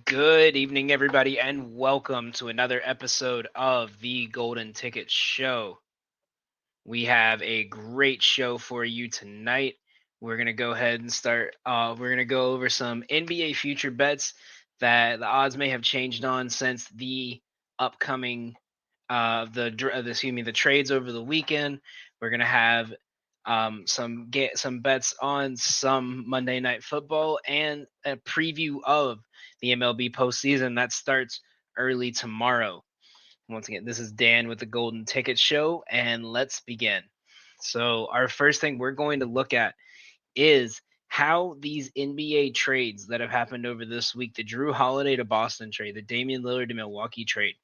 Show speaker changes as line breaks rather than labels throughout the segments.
Good evening, everybody, and welcome to another episode of the Golden Ticket Show. We have a great show for you tonight. We're going to go ahead and start. We're going to go over some NBA future bets that the odds may have changed on since the upcoming the trades over the weekend. We're going to have some bets on some Monday Night Football and a preview of the MLB postseason that starts early tomorrow. Once again, this is Dan with the Golden Ticket Show, and let's begin. So, our first thing we're going to look at is how these NBA trades that have happened over this week, the Drew Holiday to Boston trade, the Damian Lillard to Milwaukee trade,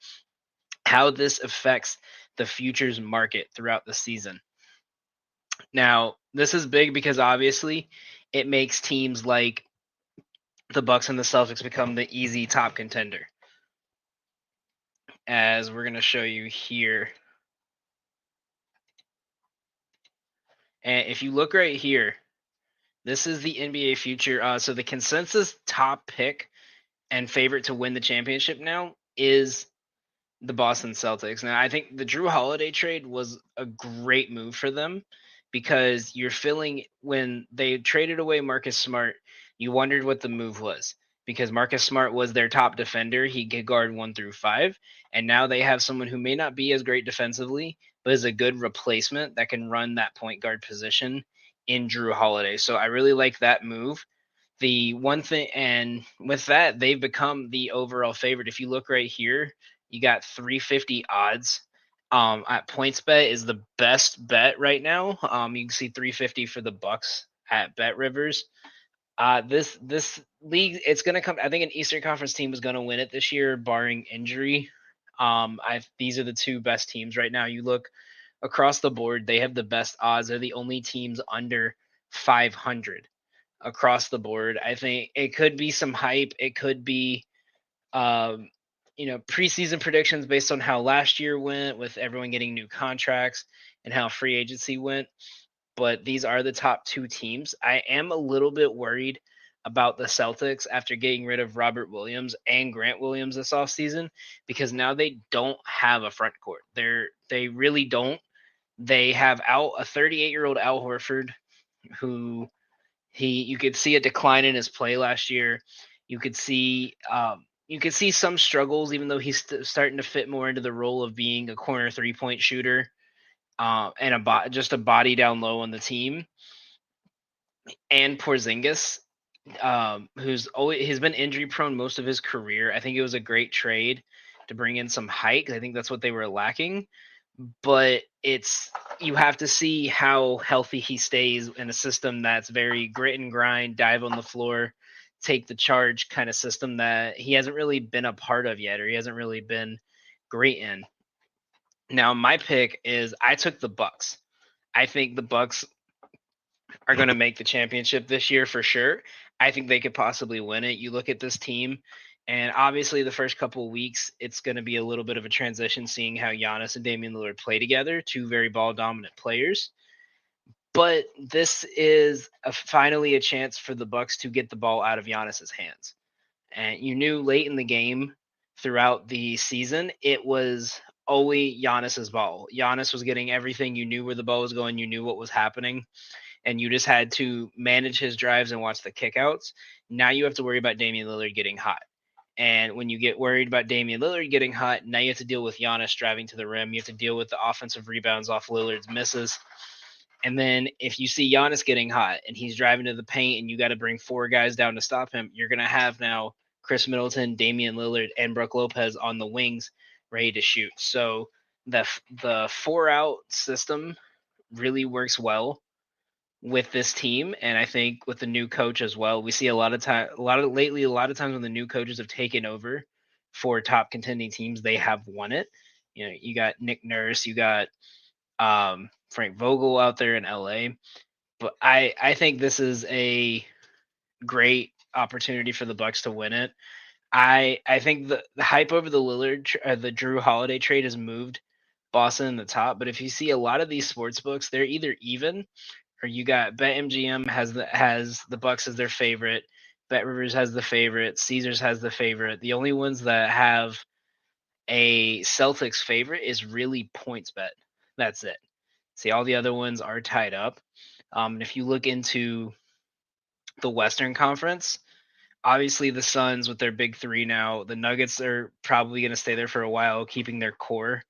how this affects the futures market throughout the season. Now, this is big because obviously it makes teams like the Bucks and the Celtics become the easy top contender. As we're going to show you here. And if you look right here, this is the NBA future. So the consensus top pick and favorite to win the championship now is the Boston Celtics. Now, I think the Drew Holiday trade was a great move for them because you're feeling when they traded away Marcus Smart, you wondered what the move was because Marcus Smart was their top defender. He could guard 1 through 5. And now they have someone who may not be as great defensively, but is a good replacement that can run that point guard position in Drew Holiday. So I really like that move. The one thing, and with that, they've become the overall favorite. If you look right here, you got 350 odds. At PointsBet is the best bet right now. You can see 350 for the Bucks at Bet Rivers. This league, it's gonna come. I think an Eastern Conference team is gonna win it this year, barring injury. These are the two best teams right now. You look across the board; they have the best odds. They're the only teams under 500 across the board. I think it could be some hype. It could be, um, preseason predictions based on how last year went with everyone getting new contracts and how free agency went. But these are the top two teams. I am a little bit worried about the Celtics after getting rid of Robert Williams and Grant Williams this offseason because now they don't have a front court. They really don't. They have out a 38-year-old Al Horford who you could see a decline in his play last year. You could see some struggles, even though he's starting to fit more into the role of being a corner 3-point shooter, and just a body down low on the team. And Porzingis, he's been injury prone most of his career. I think it was a great trade to bring in some height. I think that's what they were lacking. But you have to see how healthy he stays in a system that's very grit and grind, dive on the floor, take the charge kind of system that he hasn't really been a part of yet, or he hasn't really been great in. Now, my pick is I took the Bucks. I think the Bucks are going to make the championship this year for sure. I think they could possibly win it. You look at this team, and obviously the first couple of weeks, it's going to be a little bit of a transition seeing how Giannis and Damian Lillard play together, two very ball dominant players. But this is finally a chance for the Bucks to get the ball out of Giannis's hands. And you knew late in the game throughout the season, it was always Giannis's ball. Giannis was getting everything. You knew where the ball was going. You knew what was happening and you just had to manage his drives and watch the kickouts. Now you have to worry about Damian Lillard getting hot. And when you get worried about Damian Lillard getting hot, now you have to deal with Giannis driving to the rim. You have to deal with the offensive rebounds off Lillard's misses. And then if you see Giannis getting hot and he's driving to the paint and you got to bring 4 guys down to stop him, you're going to have now Khris Middleton, Damian Lillard, and Brook Lopez on the wings ready to shoot. So the 4-out system really works well with this team, and I think with the new coach as well. We see a lot of times when the new coaches have taken over for top contending teams, they have won it. You got Nick Nurse, you got Frank Vogel out there in LA, but I think this is a great opportunity for the Bucks to win it. I think the hype over the Drew Holiday trade has moved Boston in the top, but if you see a lot of these sports books, they're either even or you got BetMGM has the Bucks as their favorite. BetRivers has the favorite. Caesars has the favorite. The only ones that have a Celtics favorite is really PointsBet. That's it. See, all the other ones are tied up. And if you look into the Western Conference, obviously the Suns with their big three now, the Nuggets are probably going to stay there for a while, keeping their core.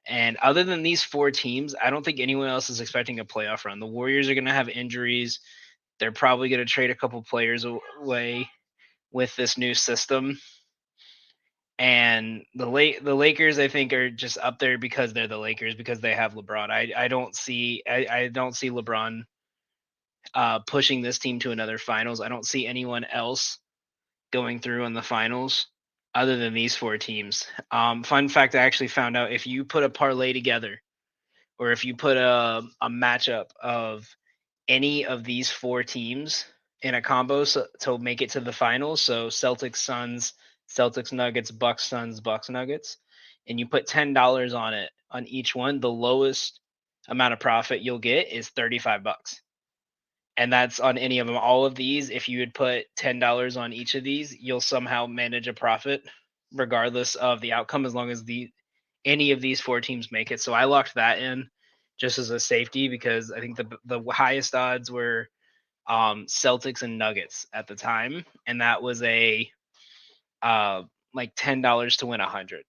And other than these four teams, I don't think anyone else is expecting a playoff run. The Warriors are going to have injuries. They're probably going to trade a couple players away with this new system. And the Lakers, I think, are just up there because they're the Lakers, because they have LeBron. I don't see LeBron pushing this team to another finals. I don't see anyone else going through in the finals other than these four teams. Fun fact, I actually found out, if you put a parlay together, or if you put a matchup of any of these four teams in a combo to make it to the finals, so Celtics Suns, Celtics Nuggets, Bucks Suns, Bucks Nuggets, and you put $10 on it on each one, the lowest amount of profit you'll get is $35. And that's on any of them. All of these, if you would put $10 on each of these, you'll somehow manage a profit regardless of the outcome, as long as any of these four teams make it. So I locked that in just as a safety, because I think the highest odds were Celtics and Nuggets at the time, and that was a like $10 to win 100.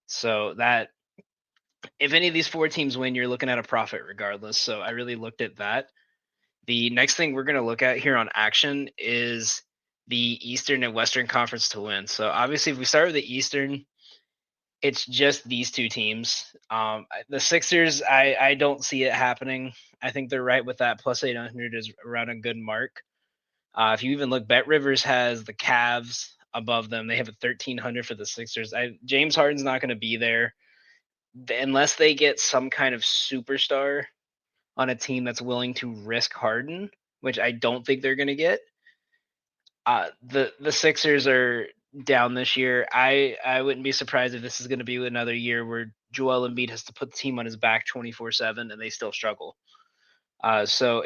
So that, if any of these four teams win, you're looking at a profit regardless. So I really looked at that. The next thing we're going to look at here on action is the Eastern and Western Conference to win. So obviously, if we start with the Eastern, it's just these two teams. The Sixers, I don't see it happening. I think they're right with that. Plus 800 is around a good mark. If you even look, BetRivers has the Cavs above them. They have a 1,300 for the Sixers. James Harden's not going to be there unless they get some kind of superstar on a team that's willing to risk Harden, which I don't think they're going to get. The Sixers are down this year. I wouldn't be surprised if this is going to be another year where Joel Embiid has to put the team on his back 24/7 and they still struggle. So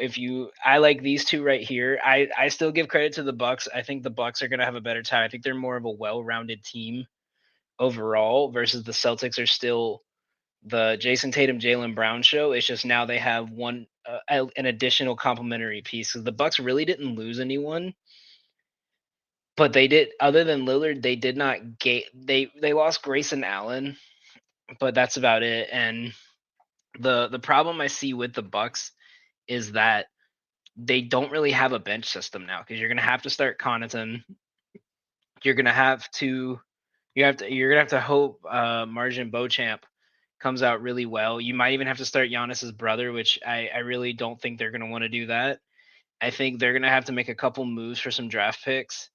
I like these two right here. I still give credit to the Bucks. I think the Bucks are going to have a better time. I think they're more of a well-rounded team overall, versus the Celtics are still the Jason Tatum, Jaylen Brown show. It's just now they have an additional complementary piece. The Bucks really didn't lose anyone, but they did. Other than Lillard, they did not they lost Grayson Allen, but that's about it. And the problem I see with the Bucks is that they don't really have a bench system now, because you're gonna have to start Connaughton. You're gonna have to hope Margin Beauchamp comes out really well. You might even have to start Giannis's brother, which I really don't think they're going to want to do that. I think they're going to have to make a couple moves for some draft picks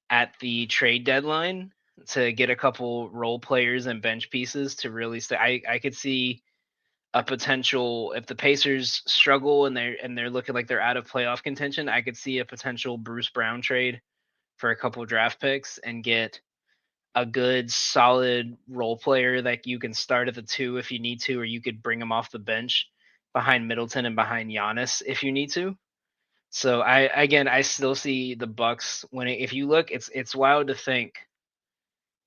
at the trade deadline to get a couple role players and bench pieces to really stay. I could see a potential, if the Pacers struggle and they're looking like they're out of playoff contention, I could see a potential Bruce Brown trade for a couple draft picks and get a good solid role player that you can start at the 2 if you need to, or you could bring him off the bench behind Middleton and behind Giannis if you need to. So I still see the Bucks winning. If you look, it's wild to think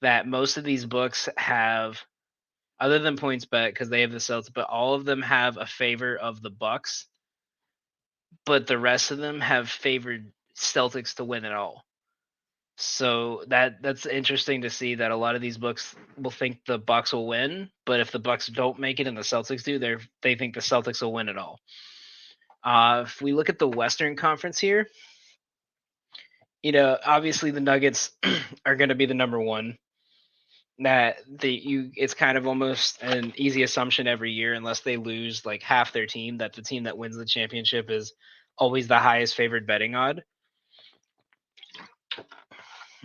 that most of these books have, other than PointsBet because they have the Celtics, but all of them have a favor of the Bucks, but the rest of them have favored Celtics to win it all. So that's interesting to see that a lot of these books will think the Bucks will win, but if the Bucks don't make it and the Celtics do, they think the Celtics will win it all. If we look at the Western Conference here, obviously the Nuggets are going to be the number one. It's kind of almost an easy assumption every year, unless they lose like half their team, that the team that wins the championship is always the highest favored betting odd.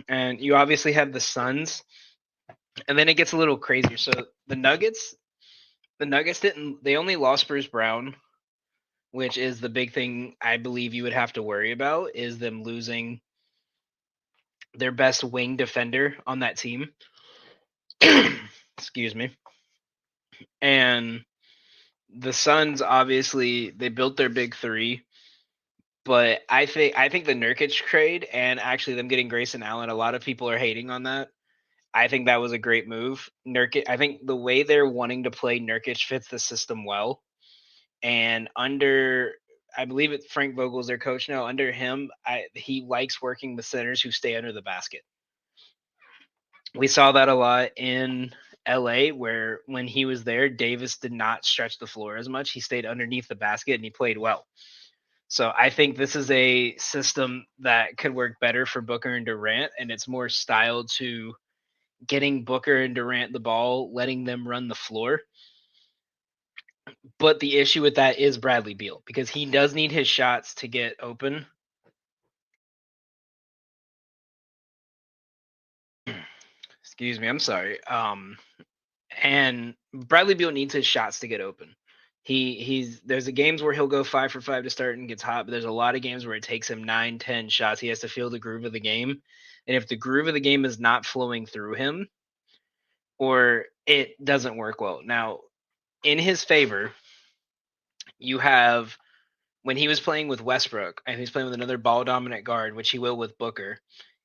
And you obviously have the Suns, and then it gets a little crazier. So the Nuggets they only lost Bruce Brown, which is the big thing I believe you would have to worry about, is them losing their best wing defender on that team. Excuse me. And the Suns, obviously, they built their big three. But I think the Nurkic trade and actually them getting Grayson Allen, a lot of people are hating on that. I think that was a great move. Nurkic, I think the way they're wanting to play Nurkic fits the system well. And under, I believe it's Frank Vogel's their coach now. Under him, he likes working with centers who stay under the basket. We saw that a lot in LA, where when he was there, Davis did not stretch the floor as much. He stayed underneath the basket and he played well. So I think this is a system that could work better for Booker and Durant, and it's more styled to getting Booker and Durant the ball, letting them run the floor. But the issue with that is Bradley Beal, because he does need his shots to get open. Excuse me, I'm sorry. And Bradley Beal needs his shots to get open. There's games where he'll go 5 for 5 to start and gets hot, but there's a lot of games where it takes him 9, 10 shots. He has to feel the groove of the game. And if the groove of the game is not flowing through him, or it doesn't work well. Now, in his favor, you have when he was playing with Westbrook and he's playing with another ball dominant guard, which he will with Booker,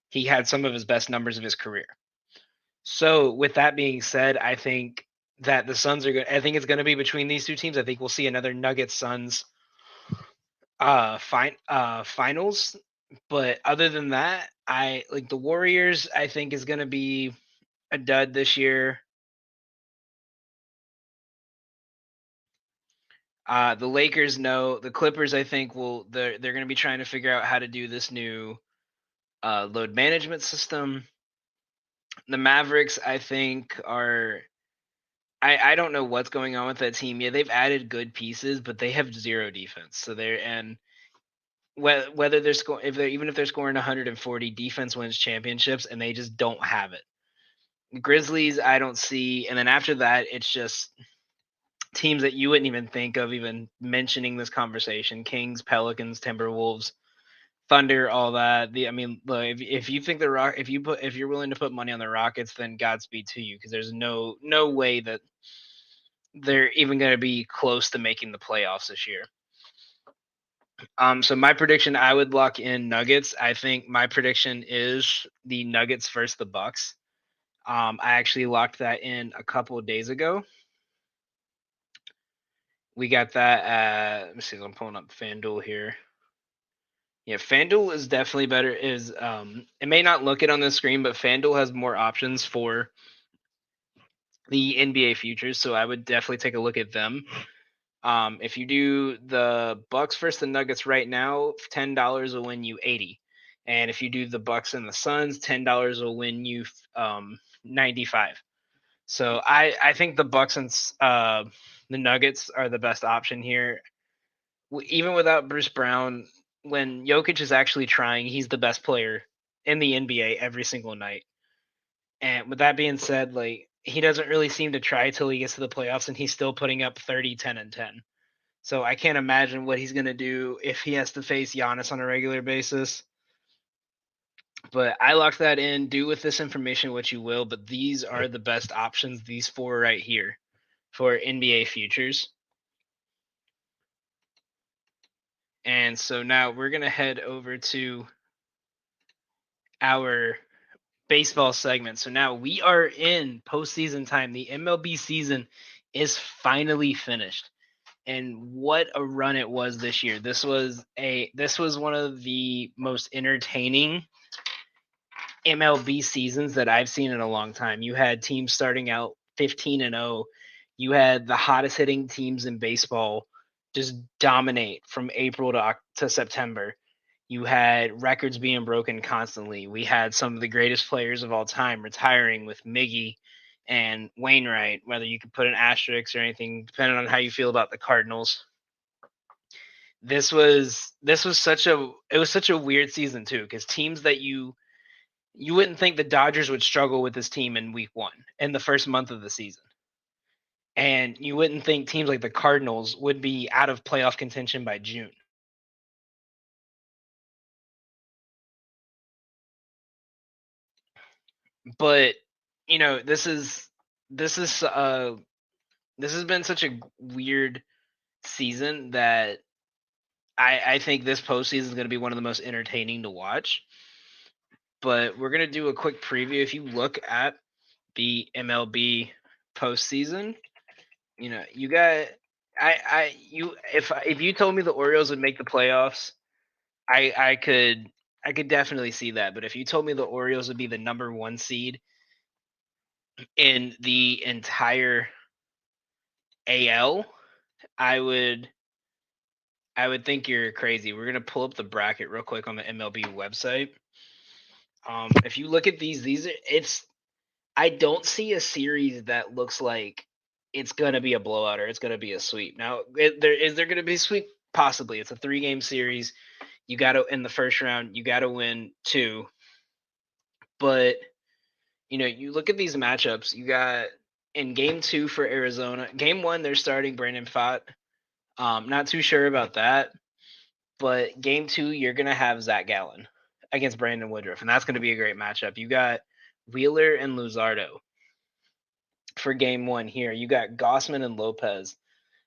he had some of his best numbers of his career. So, with that being said, I think that the Suns are good. I think it's going to be between these two teams. I think we'll see another Nuggets Suns finals. But other than that, I like the Warriors. I think is going to be a dud this year. The Lakers, no. The Clippers, I think, they're going to be trying to figure out how to do this new load management system. The Mavericks, I think, are. I don't know what's going on with that team. Yeah, they've added good pieces, but they have zero defense. So they're and whether they're scoring, if they're scoring 140, defense wins championships, and they just don't have it. Grizzlies, I don't see, and then after that, it's just teams that you wouldn't even think of even mentioning this conversation: Kings, Pelicans, Timberwolves, Thunder, all that. I mean, look, if you think if you're willing to put money on the Rockets, then Godspeed to you, because there's no way that they're even going to be close to making the playoffs this year. So my prediction, I would lock in Nuggets. I think my prediction is the Nuggets versus the Bucks. I actually locked that in a couple of days ago. We got that at, let me see, I'm pulling up FanDuel here. Yeah, FanDuel is definitely better. It may not look it on the screen, but FanDuel has more options for the NBA futures, so I would definitely take a look at them. If you do the Bucks versus the Nuggets right now, $10 will win you 80. And if you do the Bucks and the Suns, $10 will win you 95. So I think the Bucks and the Nuggets are the best option here. Even without Bruce Brown, when Jokic is actually trying, he's the best player in the NBA every single night. And with that being said, like, he doesn't really seem to try till he gets to the playoffs, and he's still putting up 30, 10, and 10. So I can't imagine what he's going to do if he has to face Giannis on a regular basis. But I locked that in. Do with this information what you will, but these are the best options, these four right here, for NBA futures. And so now we're going to head over to our baseball segment. So now we are in postseason time. The MLB season is finally finished. And what a run it was this year. This was one of the most entertaining MLB seasons that I've seen in a long time. You had teams starting out 15-0. You had the hottest hitting teams in baseball just dominate from April to September. You had records being broken constantly. We had some of the greatest players of all time retiring, with Miggy and Wainwright, whether you could put an asterisk or anything, depending on how you feel about the Cardinals. This was such a weird season too, because teams that you wouldn't think the Dodgers would struggle with this team in week 1, in the first month of the season. And you wouldn't think teams like the Cardinals would be out of playoff contention by June. But, this has been such a weird season that I think this postseason is going to be one of the most entertaining to watch. But we're going to do a quick preview. If you look at the MLB postseason, you got if you told me the Orioles would make the playoffs, I could definitely see that. But if you told me the Orioles would be the number 1 seed in the entire AL, I would think you're crazy. We're gonna pull up the bracket real quick on the MLB website. If you look at these are I don't see a series that looks like it's gonna be a blowout or it's gonna be a sweep. Now, is there gonna be a sweep? Possibly. It's a 3-game series. You got to in the first round. You got to win 2. But you look at these matchups. You got in game 2 for Arizona. Game 1, they're starting Brandon Pfaadt. Not too sure about that. But game 2, you're gonna have Zach Gallen against Brandon Woodruff, and that's gonna be a great matchup. You got Wheeler and Luzardo for game 1 here. You got Gossman and Lopez,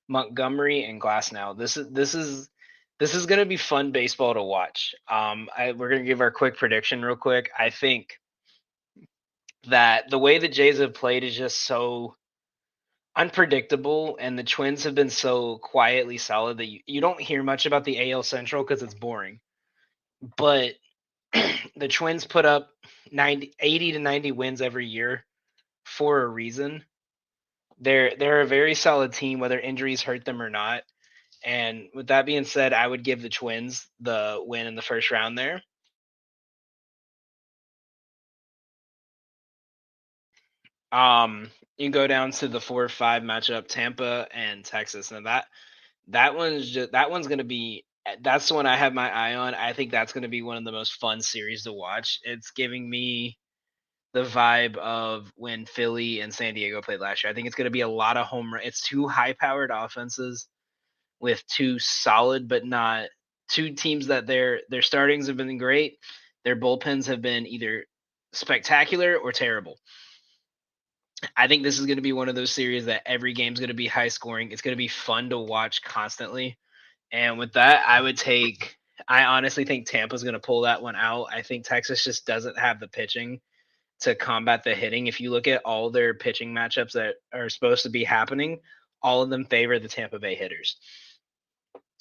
Montgomery and Glasnow. This is gonna be fun baseball to watch. We're gonna give our quick prediction real quick. I think that the way the Jays have played is just so unpredictable, and the Twins have been so quietly solid that you don't hear much about the AL Central because it's boring. But the Twins put up 80 to 90 wins every year for a reason. They're a very solid team, whether injuries hurt them or not. And with that being said, I would give the Twins the win in the first round there. You go down to the 4-5 matchup, Tampa and Texas. Now that one's gonna be that's the one I have my eye on. I think that's gonna be one of the most fun series to watch. It's giving me the vibe of when Philly and San Diego played last year. I think it's gonna be a lot of home run. It's 2 high-powered offenses with 2 solid but not 2 teams that their startings have been great. Their bullpens have been either spectacular or terrible. I think this is going to be one of those series that every game is going to be high scoring. It's going to be fun to watch constantly. And with that, I honestly think Tampa's going to pull that one out. I think Texas just doesn't have the pitching to combat the hitting. If you look at all their pitching matchups that are supposed to be happening, all of them favor the Tampa Bay hitters.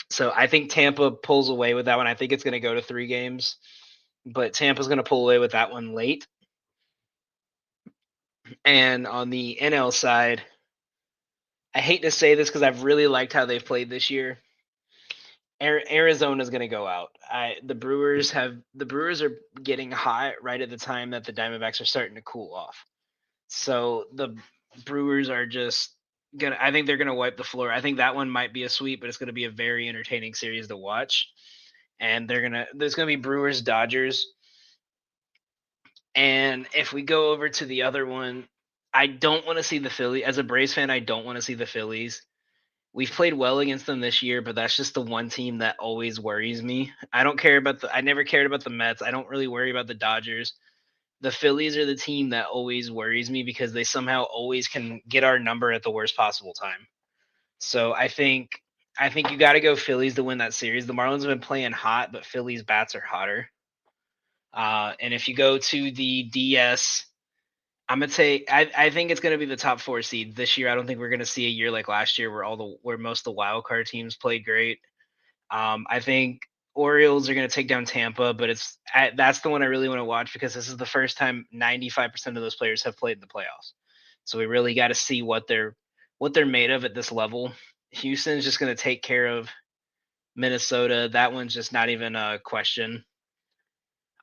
So I think Tampa pulls away with that one. I think it's going to go to 3 games, but Tampa's going to pull away with that one late. And on the NL side, I hate to say this because I've really liked how they've played this year. Arizona's going to go out. The Brewers are getting hot right at the time that the Diamondbacks are starting to cool off. So the Brewers are just I think they're gonna wipe the floor. I think that one might be a sweep, but it's gonna be a very entertaining series to watch. And there's gonna be Brewers Dodgers. And if we go over to the other one, I don't want to see the Phillies. As a Braves fan, I don't want to see the Phillies. We've played well against them this year, but that's just the one team that always worries me. I never cared about the Mets. I don't really worry about the Dodgers. The Phillies are the team that always worries me because they somehow always can get our number at the worst possible time. So I think you got to go Phillies to win that series. The Marlins have been playing hot, but Phillies bats are hotter. And if you go to the DS, I'm gonna say I think it's gonna be the top 4 seeds this year. I don't think we're gonna see a year like last year where most of the wild card teams played great. I think Orioles are gonna take down Tampa, but that's the one I really want to watch because this is the first time 95% of those players have played in the playoffs. So we really got to see what they're made of at this level. Houston's just gonna take care of Minnesota. That one's just not even a question.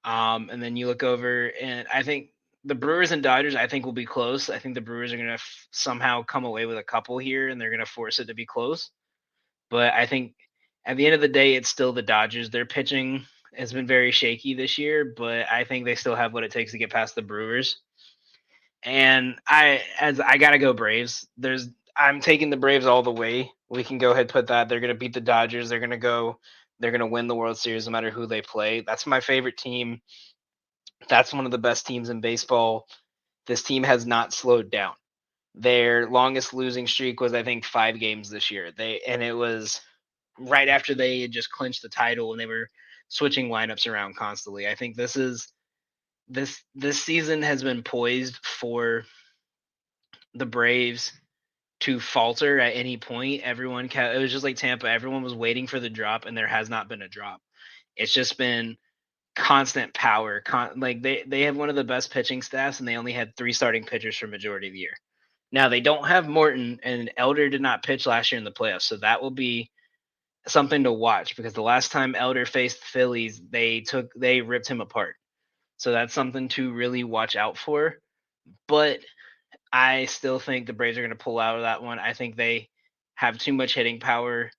And then you look over, and I think the Brewers and Dodgers, I think, will be close. I think the Brewers are going to somehow come away with a couple here, and they're going to force it to be close. But I think at the end of the day, it's still the Dodgers. Their pitching has been very shaky this year, but I think they still have what it takes to get past the Brewers. And I got to go Braves. I'm taking the Braves all the way. We can go ahead and put that. They're going to beat the Dodgers. They're going to win the World Series no matter who they play. That's my favorite team. That's one of the best teams in baseball. This team has not slowed down. Their longest losing streak was, I think, 5 games this year. It was right after they had just clinched the title and they were switching lineups around constantly. I think this season has been poised for the Braves to falter at any point. It was just like Tampa. Everyone was waiting for the drop, and there has not been a drop. It's just been constant power. Like they have one of the best pitching staffs, and they only had 3 starting pitchers for majority of the year. Now they don't have Morton, and Elder did not pitch last year in the playoffs, so that will be something to watch because the last time Elder faced the Phillies, they ripped him apart. So that's something to really watch out for. But I still think the Braves are going to pull out of that one. I think they have too much hitting power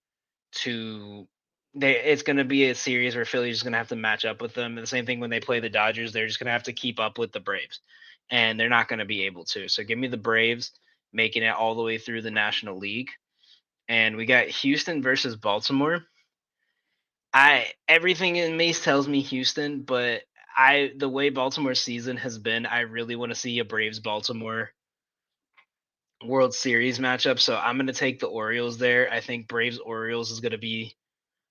to. It's going to be a series where Philly's just going to have to match up with them. And the same thing when they play the Dodgers, they're just going to have to keep up with the Braves, and they're not going to be able to. So give me the Braves making it all the way through the National League. And we got Houston versus Baltimore. Everything in me tells me Houston, but the way Baltimore's season has been, I really want to see a Braves Baltimore World Series matchup. So I'm going to take the Orioles there. I think Braves Orioles is going to be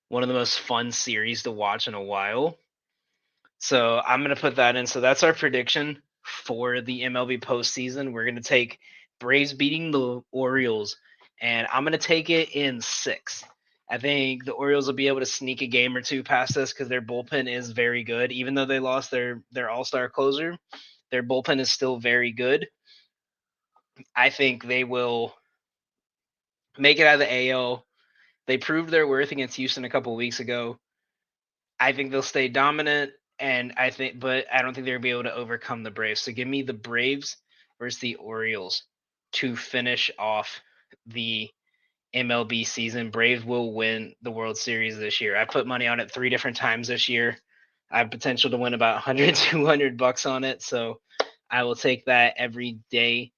one of the most fun series to watch in a while. So I'm going to put that in. So that's our prediction for the MLB postseason. We're going to take Braves beating the Orioles, and I'm going to take it in 6. I think the Orioles will be able to sneak a game or two past us because their bullpen is very good. Even though they lost their all-star closer, their bullpen is still very good. I think they will make it out of the AL. They proved their worth against Houston a couple weeks ago. I think they'll stay dominant, but I don't think they'll be able to overcome the Braves. So give me the Braves versus the Orioles to finish off the MLB season. Braves will win the World Series this year. I put money on it 3 different times this year. I have potential to win about 100, 200 bucks on it. So I will take that every day.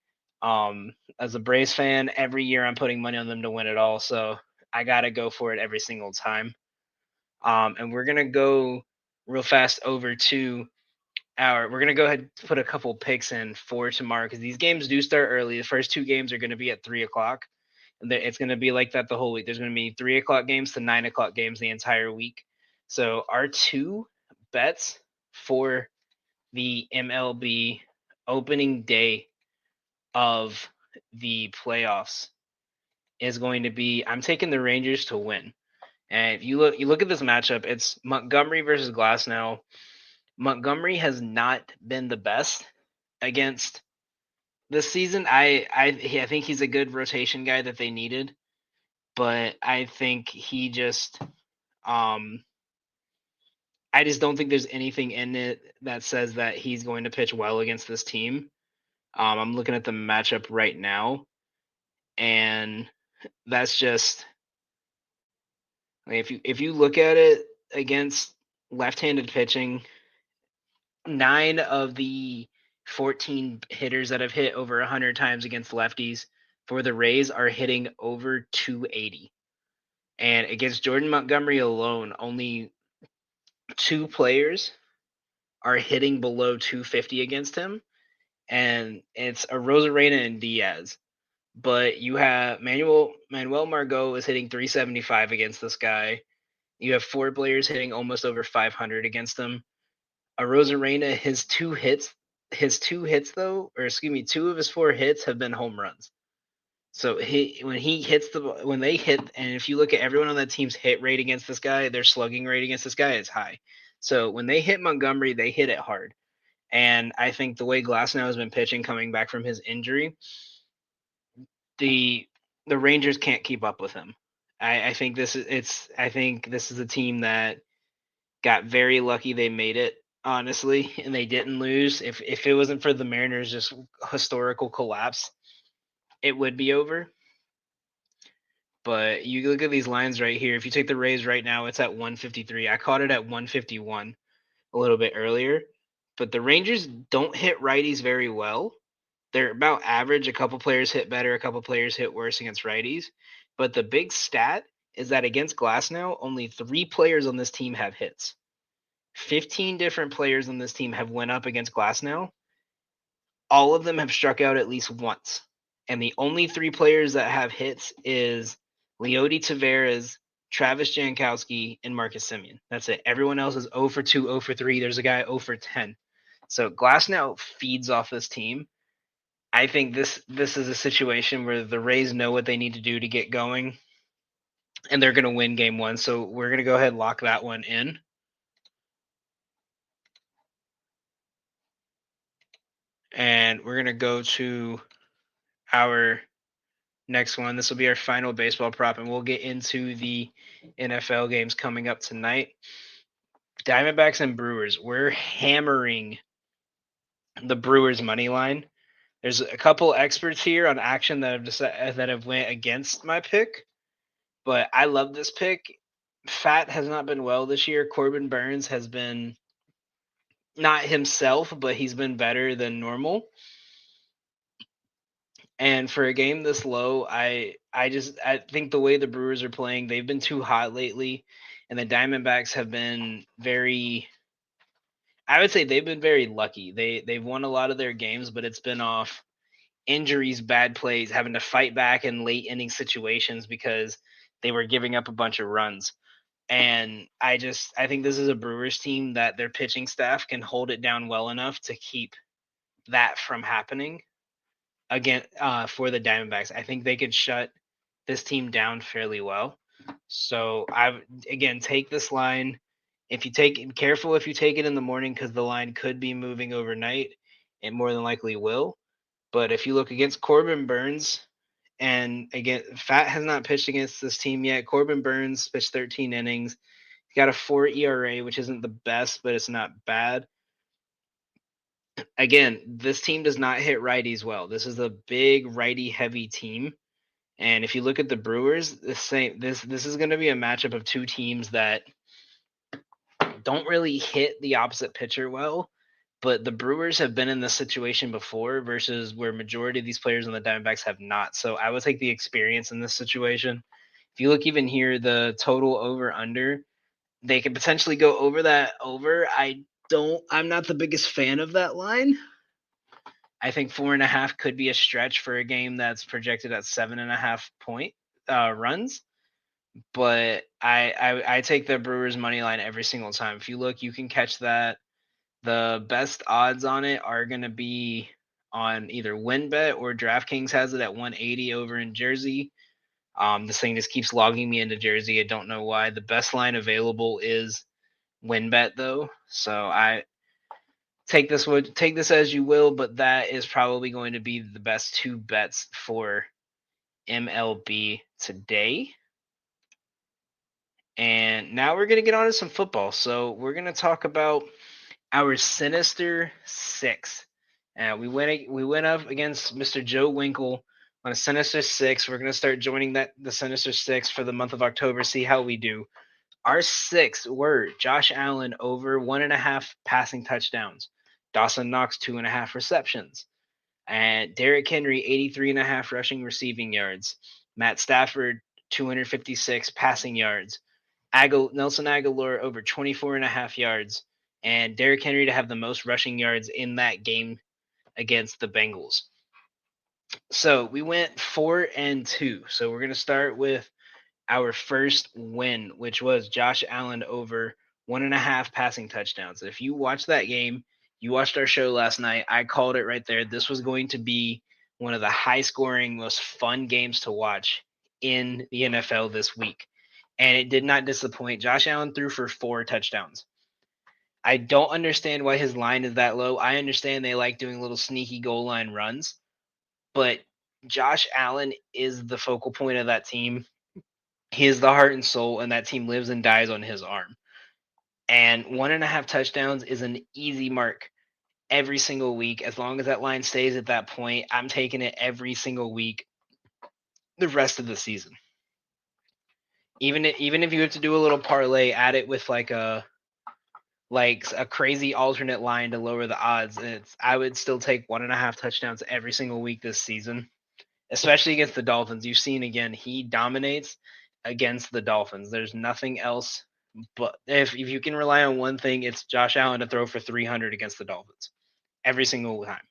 As a Braves fan, every year I'm putting money on them to win it all. So I got to go for it every single time. And we're going to go real fast over to we're going to go ahead and put a couple picks in for tomorrow because these games do start early. The first 2 games are going to be at 3 o'clock. And it's going to be like that the whole week. There's going to be 3 o'clock games to 9 o'clock games the entire week. So our 2 bets for the MLB opening day of the playoffs is going to be, I'm taking the Rangers to win. And if you look at this matchup, it's Montgomery versus Glasnow. Montgomery has not been the best against this season. I think he's a good rotation guy that they needed, but I think he just I just don't think there's anything in it that says that he's going to pitch well against this team. I'm looking at the matchup right now, and that's just if you look at it against left-handed pitching, 9 of the 14 hitters that have hit over 100 times against lefties for the Rays are hitting over 280. And against Jordan Montgomery alone, only 2 players are hitting below 250 against him, and it's Arozarena and Diaz. But you have Manuel Margot is hitting 375 against this guy. You have 4 players hitting almost over 500 against him. Arozarena, his 2 hits though, or excuse me, 2 of his 4 hits have been home runs. So when they hit, and if you look at everyone on that team's hit rate against this guy, their slugging rate against this guy is high. So when they hit Montgomery, they hit it hard. And I think the way Glasnow has been pitching coming back from his injury, the Rangers can't keep up with him. I think this is a team that got very lucky they made it, honestly, and they didn't lose. If it wasn't for the Mariners' just historical collapse, it would be over. But you look at these lines right here. If you take the Rays right now, it's at 153. I caught it at 151 a little bit earlier. But the Rangers don't hit righties very well. They're about average. A couple players hit better, a couple players hit worse against righties. But the big stat is that against Glasnow, only 3 players on this team have hits. 15 different players on this team have went up against Glasnow. All of them have struck out at least once. And the only 3 players that have hits is Leody Taveras, Travis Jankowski, and Marcus Semien. That's it. Everyone else is 0 for 2, 0 for 3. There's a guy 0 for 10. So Glasnow feeds off this team. I think this is a situation where the Rays know what they need to do to get going, and they're going to win game one. So we're going to go ahead and lock that one in. And we're going to go to our next one. This will be our final baseball prop, and we'll get into the NFL games coming up tonight. Diamondbacks and Brewers. We're hammering the Brewers money line. There's a couple experts here on action that have went against my pick, but I love this pick. Fat has not been well this year. Corbin Burns has been not himself, but he's been better than normal. And for a game this low, I think the way the Brewers are playing, they've been too hot lately, and the Diamondbacks have been very. I would say they've been very lucky. They've won a lot of their games, but it's been off injuries, bad plays, having to fight back in late inning situations because they were giving up a bunch of runs. And I think this is a Brewers team that their pitching staff can hold it down well enough to keep that from happening again for the Diamondbacks. I think they could shut this team down fairly well. So again take this line. If you take it, careful if you take it in the morning because the line could be moving overnight. It more than likely will. But if you look against Corbin Burns, and again, Fat has not pitched against this team yet. Corbin Burns pitched 13 innings. He's got a 4 ERA, which isn't the best, but it's not bad. Again, this team does not hit righties well. This is a big righty-heavy team. And if you look at the Brewers, this is going to be a matchup of two teams that don't really hit the opposite pitcher well. But the Brewers have been in this situation before versus where majority of these players on the Diamondbacks have not. So I would take the experience in this situation. If you look even here, the total over under, they could potentially go over that over. I'm not the biggest fan of that line. I think 4.5 could be a stretch for a game that's projected at 7.5 point runs. But I take the Brewers money line every single time. If you look, you can catch that. The best odds on it are going to be on either WinBet or DraftKings has it at 180 over in Jersey. This thing just keeps logging me into Jersey. I don't know why. The best line available is WinBet though. So I take this as you will, but that is probably going to be the best two bets for MLB today. And now we're going to get on to some football. So we're going to talk about our Sinister Six. We went up against Mr. Joe Winkle on a Sinister Six. We're going to start joining the Sinister Six for the month of October, see how we do. Our six were Josh Allen over 1.5 passing touchdowns, Dawson Knox 2.5 receptions, and Derrick Henry 83.5 rushing receiving yards, Matt Stafford 256 passing yards, Nelson Aguilar over 24.5 yards, and Derrick Henry to have the most rushing yards in that game against the Bengals. So we went 4-2. So we're going to start with our first win, which was Josh Allen over 1.5 passing touchdowns. If you watched that game, you watched our show last night, I called it right there. This was going to be one of the high-scoring, most fun games to watch in the NFL this week. And it did not disappoint. Josh Allen threw for 4 touchdowns. I don't understand why his line is that low. I understand they like doing little sneaky goal line runs, but Josh Allen is the focal point of that team. He is the heart and soul, and that team lives and dies on his arm. And 1.5 touchdowns is an easy mark every single week. As long as that line stays at that point, I'm taking it every single week the rest of the season. Even if you have to do a little parlay, add it with like a crazy alternate line to lower the odds. I would still take 1.5 touchdowns every single week this season, especially against the Dolphins. You've seen again, he dominates against the Dolphins. There's nothing else. But if you can rely on one thing, it's Josh Allen to throw for 300 against the Dolphins every single time.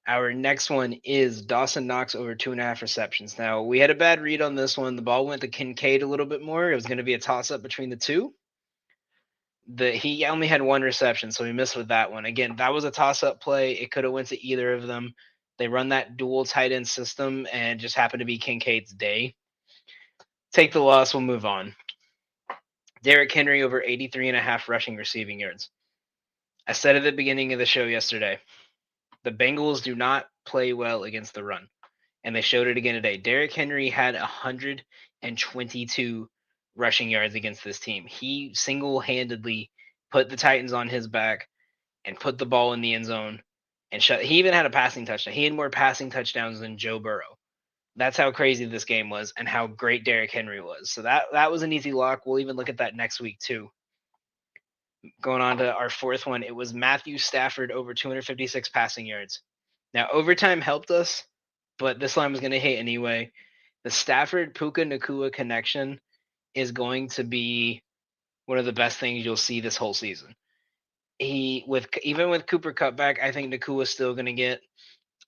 Our next one is Dawson Knox over 2.5 receptions. Now, we had a bad read on this one. The ball went to Kincaid a little bit more. It was going to be a toss-up between the two. He only had 1 reception, so he missed with that one. Again, that was a toss-up play. It could have went to either of them. They run that dual tight end system, and just happened to be Kincaid's day. Take the loss. We'll move on. Derrick Henry over 83.5 rushing receiving yards. I said at the beginning of the show yesterday, the Bengals do not play well against the run, and they showed it again today. Derrick Henry had 122 rushing yards against this team. He single-handedly put the Titans on his back and put the ball in the end zone and shut. He even had a passing touchdown. He had more passing touchdowns than Joe Burrow. That's how crazy this game was and how great Derrick Henry was. So that was an easy lock. We'll even look at that next week too. Going on to our fourth one, it was Matthew Stafford over 256 passing yards. Now, overtime helped us, but this line was going to hit anyway. The Stafford-Puka Nacua connection is going to be one of the best things you'll see this whole season. Even with Cooper Kupp back, I think Nacua is still going to get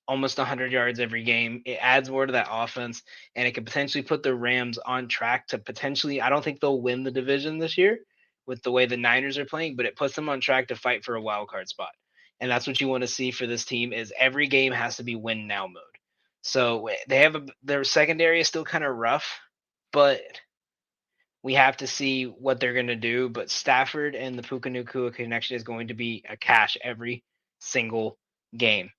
almost 100 yards every game. It adds more to that offense, and it could potentially put the Rams on track to potentially – I don't think they'll win the division this year with the way the Niners are playing, but it puts them on track to fight for a wild card spot. And that's what you want to see for this team is every game has to be win now mode. So they have their secondary is still kind of rough, but we have to see what they're going to do. But Stafford and the Puka Nacua connection is going to be a cash every single game.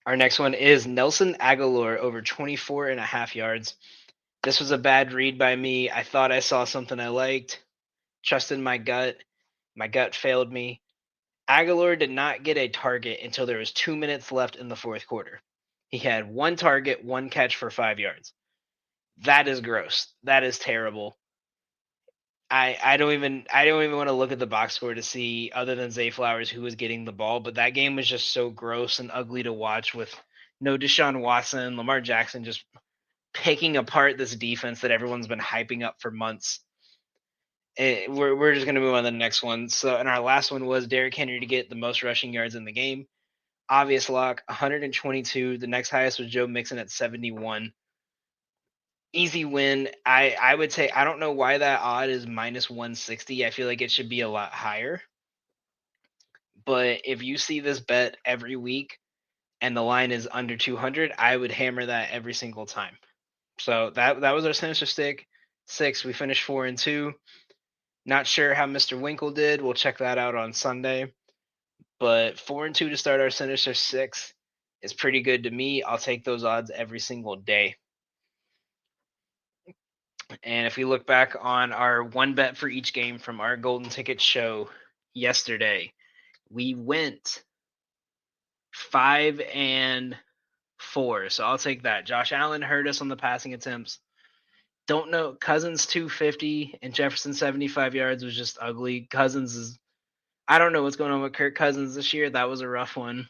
Our next one is Nelson Agholor over 24.5 yards. This was a bad read by me. I thought I saw something I liked. Trusted my gut. My gut failed me. Agholor did not get a target until there was 2 minutes left in the fourth quarter. He had 1 target, 1 catch for 5 yards. That is gross. That is terrible. I don't even want to look at the box score to see, other than Zay Flowers, who was getting the ball. But that game was just so gross and ugly to watch with no Deshaun Watson, Lamar Jackson just picking apart this defense that everyone's been hyping up for months. We're just going to move on to the next one. So, and our last one was Derrick Henry to get the most rushing yards in the game. Obvious lock, 122. The next highest was Joe Mixon at 71. Easy win. I would say, I don't know why that odd is minus 160. I feel like it should be a lot higher. But if you see this bet every week and the line is under 200, I would hammer that every single time. So that was our Sinister Stick 6. We finished 4-2. Not sure how Mr. Winkle did. We'll check that out on Sunday. But 4-2 to start our Sinister 6 is pretty good to me. I'll take those odds every single day. And if we look back on our one bet for each game from our Golden Ticket show yesterday, we went 5-4. So I'll take that. Josh Allen hurt us on the passing attempts. Don't know. Cousins 250 and Jefferson 75 yards was just ugly. I don't know what's going on with Kirk Cousins this year. That was a rough one.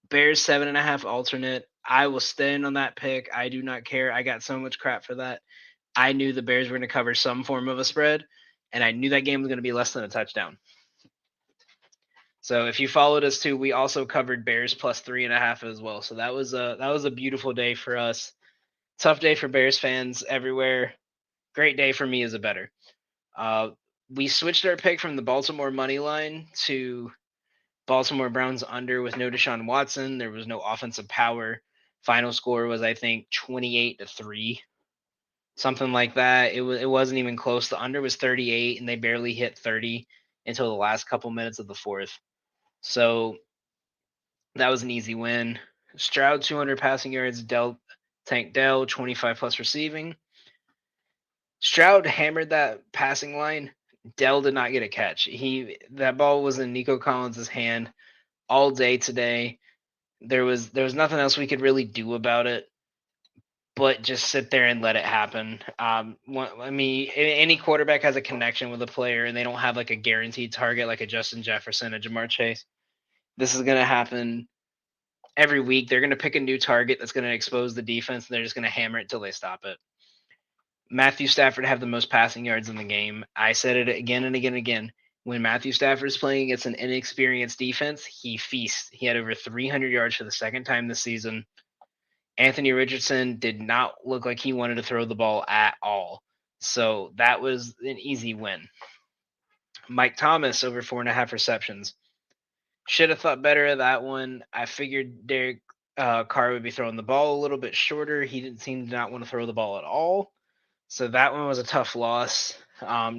Bears 7.5 alternate. I will stand on that pick. I do not care. I got so much crap for that. I knew the Bears were going to cover some form of a spread, and I knew that game was going to be less than a touchdown. So if you followed us too, we also covered Bears plus 3.5 as well. So that was a beautiful day for us. Tough day for Bears fans everywhere. Great day for me as a bettor. We switched our pick from the Baltimore money line to Baltimore Browns under with no Deshaun Watson. There was no offensive power. Final score was, I think, 28-3. Something like that. It wasn't even close. The under was 38, and they barely hit 30 until the last couple minutes of the fourth. So that was an easy win. Stroud 200 passing yards. Tank Dell 25 plus receiving. Stroud hammered that passing line. Dell did not get a catch. That ball was in Nico Collins' hand all day today. There was nothing else we could really do about it, but just sit there and let it happen. Any quarterback has a connection with a player, and they don't have like a guaranteed target like a Justin Jefferson, a Jamar Chase. This is going to happen every week. They're going to pick a new target that's going to expose the defense, and they're just going to hammer it till they stop it. Matthew Stafford have the most passing yards in the game. I said it again and again and again. When Matthew Stafford's playing against an inexperienced defense, he feasts. He had over 300 yards for the second time this season. Anthony Richardson did not look like he wanted to throw the ball at all. So that was an easy win. Mike Thomas over 4.5 receptions. Should have thought better of that one. I figured Derek Carr would be throwing the ball a little bit shorter. He didn't seem to not want to throw the ball at all. So that one was a tough loss.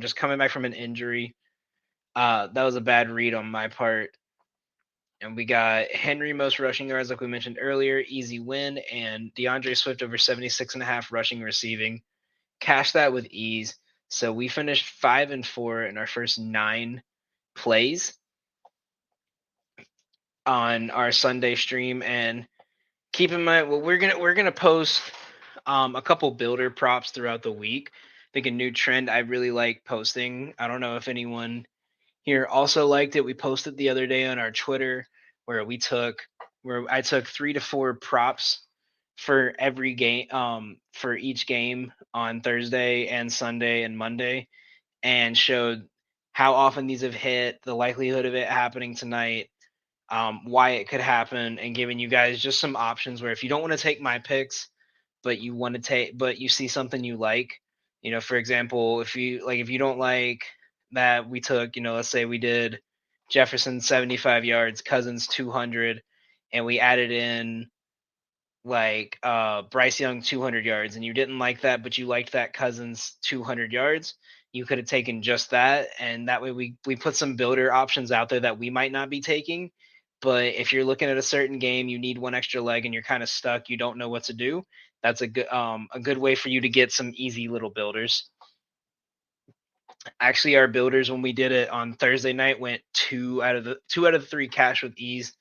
Just coming back from an injury. That was a bad read on my part. And we got Henry most rushing yards, like we mentioned earlier, easy win, and DeAndre Swift over 76.5 rushing receiving. Cash that with ease. So we finished 5-4 in our first 9 plays on our Sunday stream. And keep in mind, well, we're gonna post a couple builder props throughout the week. I think a new trend I really like posting. I don't know if anyone here also liked it. We posted the other day on our Twitter where I took 3 to 4 props for every game, for each game on Thursday and Sunday and Monday, and showed how often these have hit, the likelihood of it happening tonight, why it could happen, and giving you guys just some options where if you don't want to take my picks, but you see something you like, for example, if you don't like that we took, let's say we did Jefferson 75 yards, Cousins 200, and we added in like Bryce Young 200 yards, and you didn't like that, but you liked that Cousins 200 yards, you could have taken just that, and that way we put some builder options out there that we might not be taking. But if you're looking at a certain game, you need one extra leg, and you're kind of stuck, you don't know what to do. That's a good way for you to get some easy little builders. Actually, our builders when we did it on Thursday night went 2 out of the 3 cash with ease.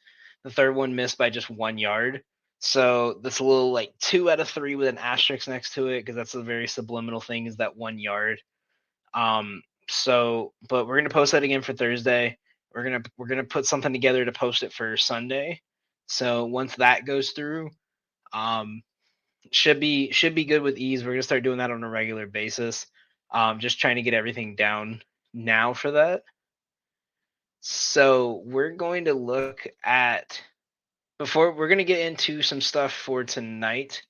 The third one missed by just 1 yard. So that's a little like 2 out of 3 with an asterisk next to it because that's a very subliminal thing is that 1 yard. But we're gonna post that again for Thursday. We're gonna put something together to post it for Sunday. So once that goes through, should be good with ease. We're gonna start doing that on a regular basis. Just trying to get everything down now for that. So we're going to look at we're going to get into some stuff for tonight,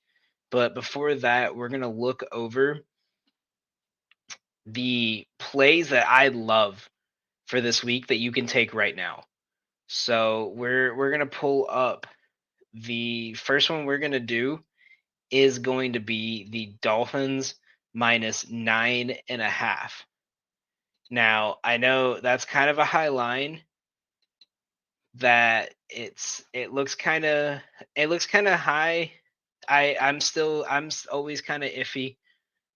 but before that, we're going to look over the plays that I love for this week that you can take right now. So we're going to pull up the first one we're going to do is going to be the Dolphins minus 9.5. Now, I know that's kind of a high line that it looks kind of high. I'm always kind of iffy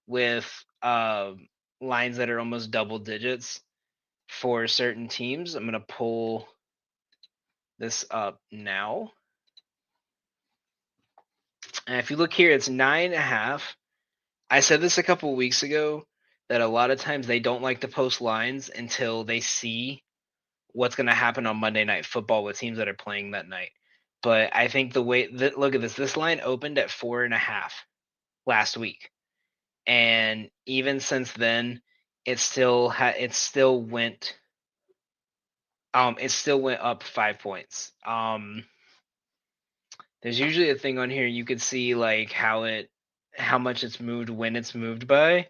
with lines that are almost double digits for certain teams. I'm going to pull this up now. And if you look here, it's 9.5. I said this a couple weeks ago that a lot of times they don't like to post lines until they see what's going to happen on Monday Night Football with teams that are playing that night. But I think the way that look at this line opened at 4.5 last week, and even since then, it still went up 5 points. There's usually a thing on here you could see like how much it's moved when it's moved by.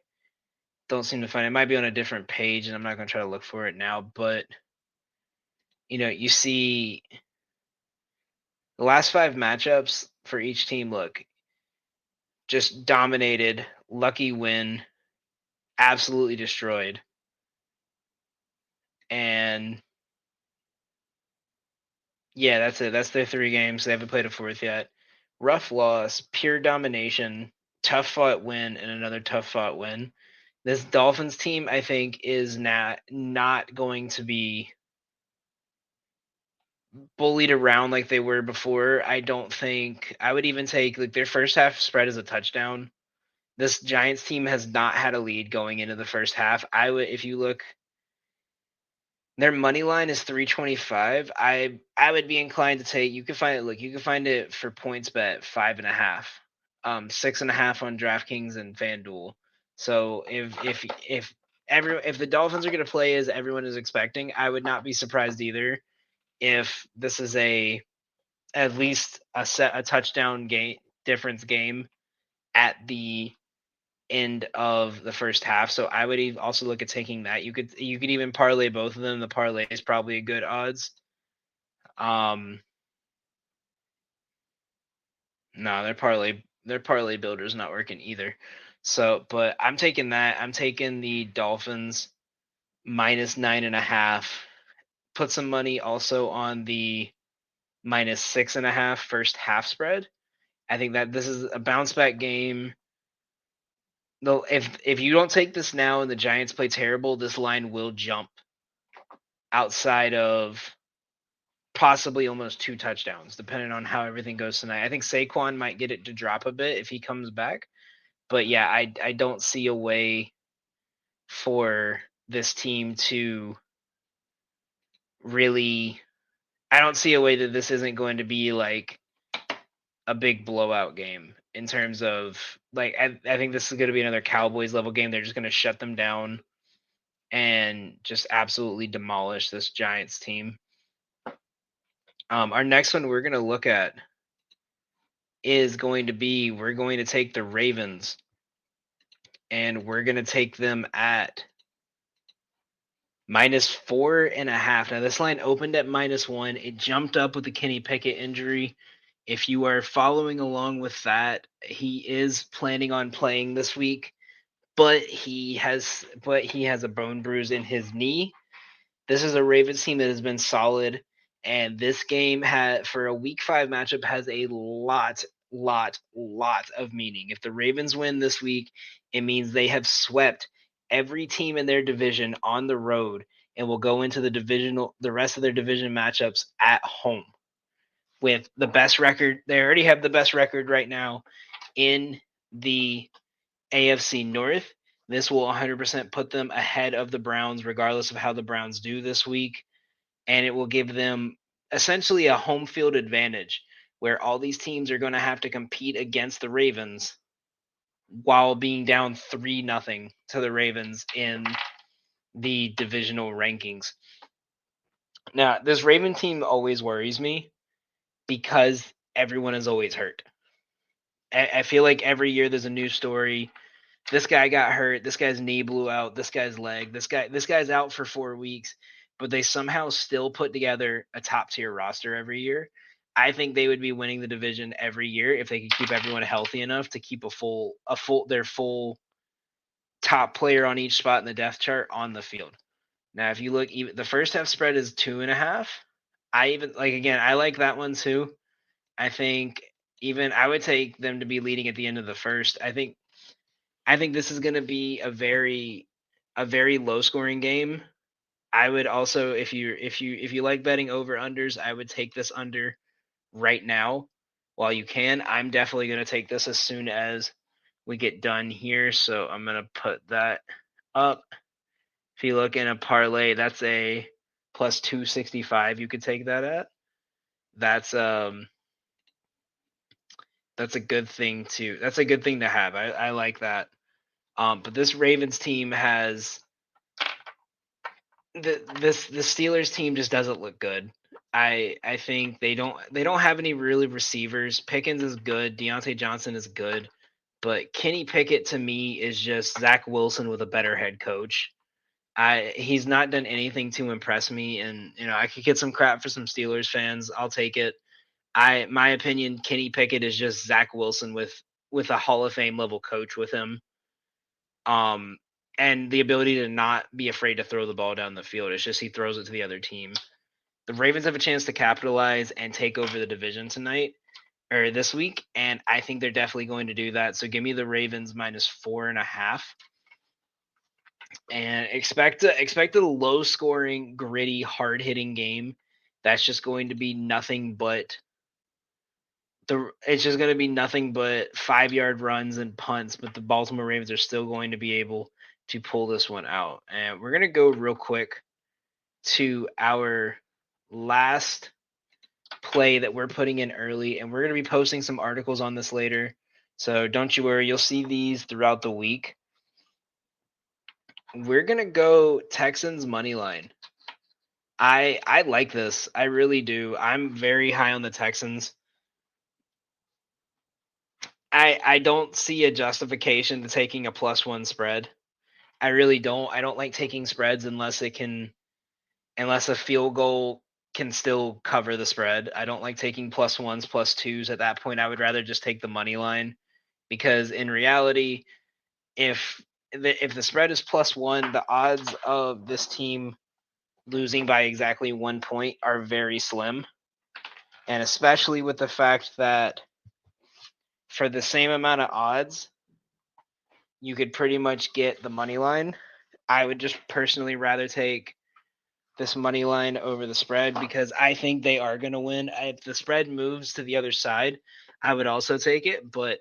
Don't seem to find it. It might be on a different page, and I'm not going to try to look for it now. But you see the last 5 matchups for each team. Look, just dominated, lucky win, absolutely destroyed, and yeah, that's it. That's their 3 games. They haven't played a 4th yet. Rough loss, pure domination, tough fought win, and another tough fought win. This Dolphins team, I think, is not going to be bullied around like they were before. I don't think I would even take like their first half spread as a touchdown. This Giants team has not had a lead going into the first half. If you look, their money line is 325. I would be inclined to take. You can find it for points bet 5.5, 6.5 on DraftKings and FanDuel. So if if the Dolphins are going to play as everyone is expecting, I would not be surprised either if this is at least a touchdown difference game at the end of the first half. So I would also look at taking that. You could even parlay both of them. The parlay is probably a good odds. No, their parlay builder's not working either. So, but I'm taking that. I'm taking the Dolphins minus 9.5. Put some money also on the minus 6.5 first half spread. I think that this is a bounce back game. Though if you don't take this now and the Giants play terrible, this line will jump outside of possibly almost 2 touchdowns, depending on how everything goes tonight. I think Saquon might get it to drop a bit if he comes back. But yeah, I don't see a way for this team to really. I don't see a way that this isn't going to be like a big blowout game in terms of like I think this is going to be another Cowboys level game. They're just going to shut them down and just absolutely demolish this Giants team. Our next one we're going to look at is going to be we're going to take the Ravens and we're going to take them at minus 4.5. Now this line opened at -1. It jumped up with the Kenny Pickett injury. If you are following along with that, he is planning on playing this week, but he has a bone bruise in his knee. This is a Ravens team that has been solid, and this game for a Week 5 matchup has a lot of meaning. If the Ravens win this week, it means they have swept every team in their division on the road and will go into the rest of their division matchups at home with the best record. They already have the best record right now in the AFC North. This will 100% put them ahead of the Browns, regardless of how the Browns do this week. And it will give them essentially a home field advantage where all these teams are going to have to compete against the Ravens while being down 3-0 to the Ravens in the divisional rankings. Now, this Raven team always worries me because everyone is always hurt. I feel like every year there's a new story. This guy got hurt. This guy's knee blew out. This guy's leg. This guy's out for 4 weeks, but they somehow still put together a top tier roster every year. I think they would be winning the division every year if they could keep everyone healthy enough to keep their full top player on each spot in the depth chart on the field. Now, if you look, even the first half spread is 2.5. I like that one too. I think I would take them to be leading at the end of the first. I think this is going to be a very low scoring game. I would also, if you like betting over unders, I would take this under right now while you can. I'm definitely going to take this as soon as we get done here. So I'm going to put that up. If you look in a parlay, that's a plus 265. You could take that at. That's a good thing to have. I like that. But this Ravens team has the Steelers team just doesn't look good. I think they don't have any really receivers. Pickens is good. Deontay Johnson is good. But Kenny Pickett to me is just Zach Wilson with a better head coach. He's not done anything to impress me, and I could get some crap for some Steelers fans. I'll take it. My opinion, Kenny Pickett is just Zach Wilson with a Hall of Fame level coach with him. And the ability to not be afraid to throw the ball down the field. It's just he throws it to the other team. The Ravens have a chance to capitalize and take over the division tonight or this week, and I think they're definitely going to do that. So give me the Ravens minus 4.5. And expect a low scoring, gritty, hard hitting game. That's just going to be nothing but it's just going to be nothing but 5-yard runs and punts, but the Baltimore Ravens are still going to be able to pull this one out. And we're going to go real quick to our last play that we're putting in early, and we're going to be posting some articles on this later. So don't you worry, you'll see these throughout the week. We're gonna go Texans money line. I like this. I really do. I'm very high on the Texans. I don't see a justification to taking a +1 spread. I really don't. I don't like taking spreads unless a field goal can still cover the spread. I don't like taking +1s, +2s. At that point, I would rather just take the money line because in reality, if the spread is +1, the odds of this team losing by exactly 1 point are very slim. And especially with the fact that for the same amount of odds, you could pretty much get the money line. I would just personally rather take this money line over the spread because I think they are going to win. If the spread moves to the other side, I would also take it, but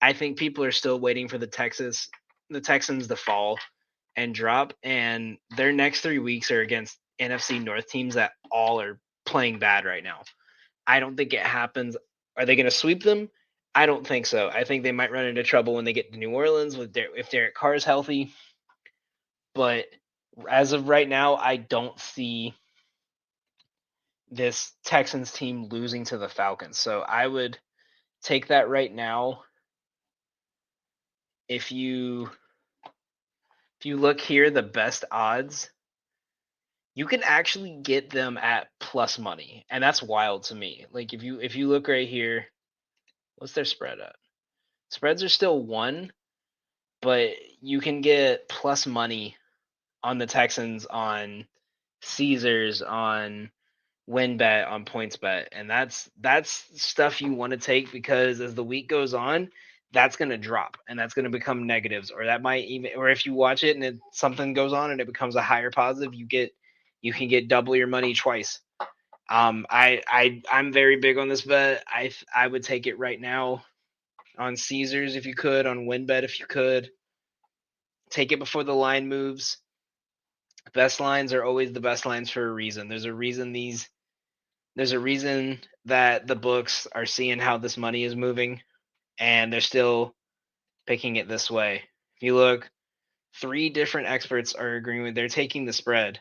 I think people are still waiting for the Texans to fall and drop, and their next 3 weeks are against NFC North teams that all are playing bad right now. I don't think it happens. Are they going to sweep them? I don't think so. I think they might run into trouble when they get to New Orleans if Derek Carr is healthy. But as of right now, I don't see this Texans team losing to the Falcons. So I would take that right now. If you look here, the best odds, you can actually get them at plus money, and that's wild to me. Like if you look right here, what's their spread at? Spreads are still 1, but you can get plus money on the Texans on Caesars, on WinBet, on PointsBet, and that's stuff you want to take because as the week goes on, that's going to drop and that's going to become negatives, or that might even, or if you watch it and something goes on and it becomes a higher positive, you can get double your money twice. I'm very big on this bet. I would take it right now on Caesars if you could, on WinBet if you could. Take it before the line moves. Best lines are always the best lines for a reason. There's a reason that the books are seeing how this money is moving and they're still picking it this way. If you look, 3 different experts are agreeing with, they're taking the spread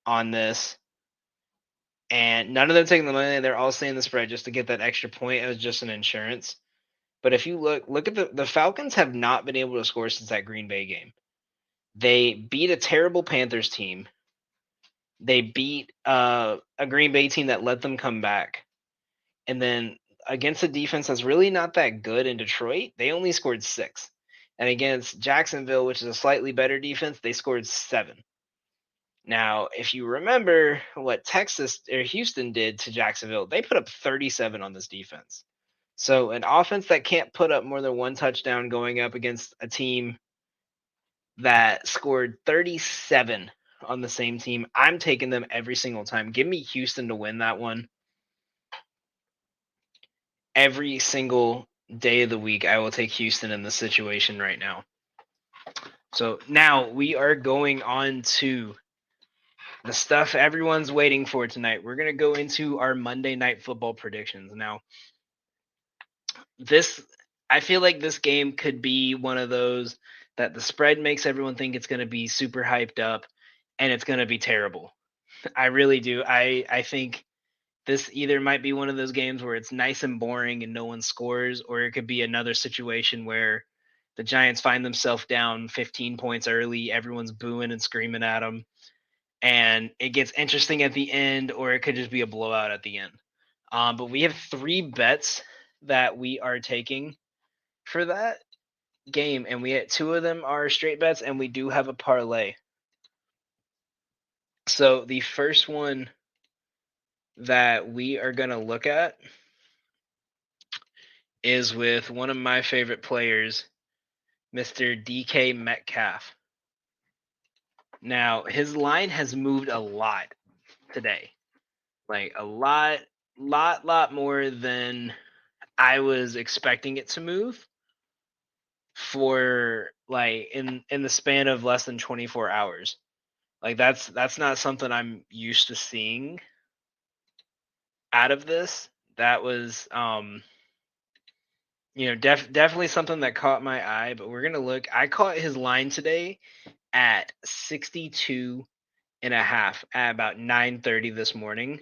on this, and none of them taking the money. They're all saying the spread just to get that extra point as just an insurance. But if you look at the Falcons have not been able to score since that Green Bay game. They beat a terrible Panthers team. They beat a Green Bay team that let them come back. And then against a defense that's really not that good in Detroit, they only scored 6. And against Jacksonville, which is a slightly better defense, they scored 7. Now, if you remember what Texas or Houston did to Jacksonville, they put up 37 on this defense. So an offense that can't put up more than 1 touchdown going up against a team that scored 37 on the same team, I'm taking them every single time. Give me Houston to win that one. Every single day of the week, I will take Houston in this situation right now. So now we are going on to the stuff everyone's waiting for tonight. We're going to go into our Monday Night Football predictions. Now, I feel like this game could be one of those that the spread makes everyone think it's going to be super hyped up and it's going to be terrible. I really do. I think this either might be one of those games where it's nice and boring and no one scores, or it could be another situation where the Giants find themselves down 15 points early, everyone's booing and screaming at them, and it gets interesting at the end, or it could just be a blowout at the end. But we have 3 bets that we are taking for that game, and 2 of them are straight bets, and we do have a parlay. So the first one that we are going to look at is with one of my favorite players, Mr. DK Metcalf. Now, his line has moved a lot today. Like a lot more than I was expecting it to move for like in the span of less than 24 hours. Like that's not something I'm used to seeing out of this. That was definitely something that caught my eye. But we're gonna look. I caught his line today at 62.5 at about 9:30 this morning.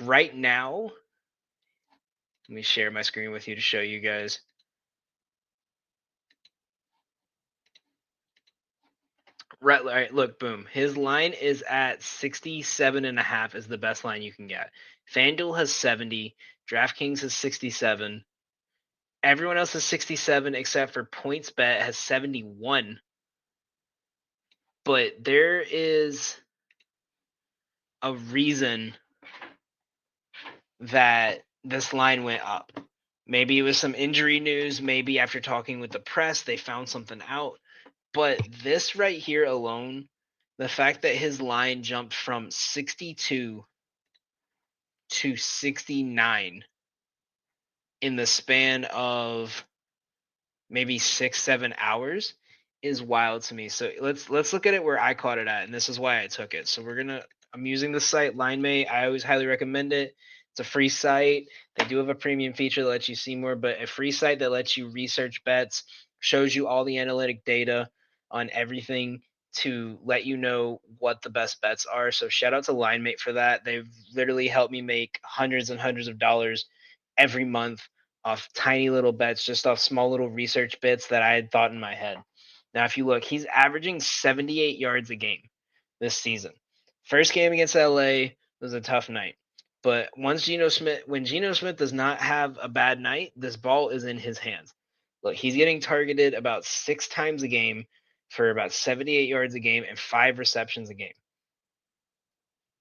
Right now, let me share my screen with you to show you guys. Right, look, boom. His line is at 67.5 is the best line you can get. FanDuel has 70, DraftKings has 67. Everyone else has 67 except for PointsBet has 71. But there is a reason that this line went up. Maybe it was some injury news. Maybe after talking with the press, they found something out. But this right here alone, the fact that his line jumped from 62 to 69 in the span of maybe 6-7 hours is wild to me. So let's look at it where I caught it at, and this is why I took it. So I'm using the site LineMate. I always highly recommend it. It's a free site. They do have a premium feature that lets you see more, but a free site that lets you research bets, shows you all the analytic data on everything to let you know what the best bets are. So shout out to LineMate for that. They've literally helped me make hundreds and hundreds of dollars every month off tiny little bets, just off small little research bits that I had thought in my head. Now, if you look, he's averaging 78 yards a game this season. First game against LA was a tough night. But when Geno Smith does not have a bad night, this ball is in his hands. Look, he's getting targeted about 6 times a game for about 78 yards a game and 5 receptions a game.